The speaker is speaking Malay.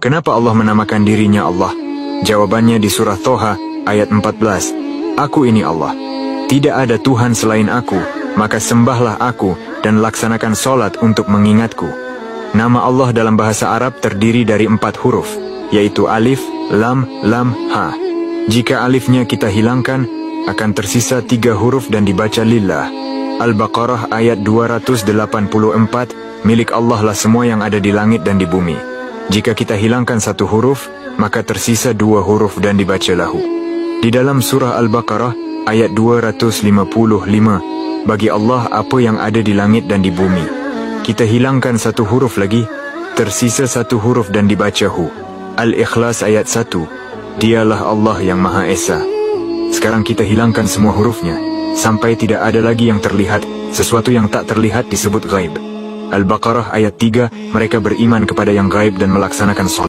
Kenapa Allah menamakan dirinya Allah? Jawabannya di surah Toha ayat 14. Aku ini Allah. Tidak ada Tuhan selain aku, maka sembahlah aku dan laksanakan solat untuk mengingatku. Nama Allah dalam bahasa Arab terdiri dari 4 huruf, yaitu alif, lam, ha. Jika alifnya kita hilangkan, akan tersisa 3 huruf dan dibaca lillah. Al-Baqarah ayat 284, milik Allah lah semua yang ada di langit dan di bumi. Jika kita hilangkan 1 huruf, maka tersisa 2 huruf dan dibaca lahu. Di dalam surah Al-Baqarah ayat 255, bagi Allah apa yang ada di langit dan di bumi. Kita hilangkan 1 huruf lagi, tersisa 1 huruf dan dibaca hu. Al-Ikhlas ayat 1, dialah Allah yang Maha Esa. Sekarang kita hilangkan semua hurufnya, sampai tidak ada lagi yang terlihat. Sesuatu yang tak terlihat disebut ghaib. Al-Baqarah ayat 3, mereka beriman kepada yang ghaib dan melaksanakan sholat.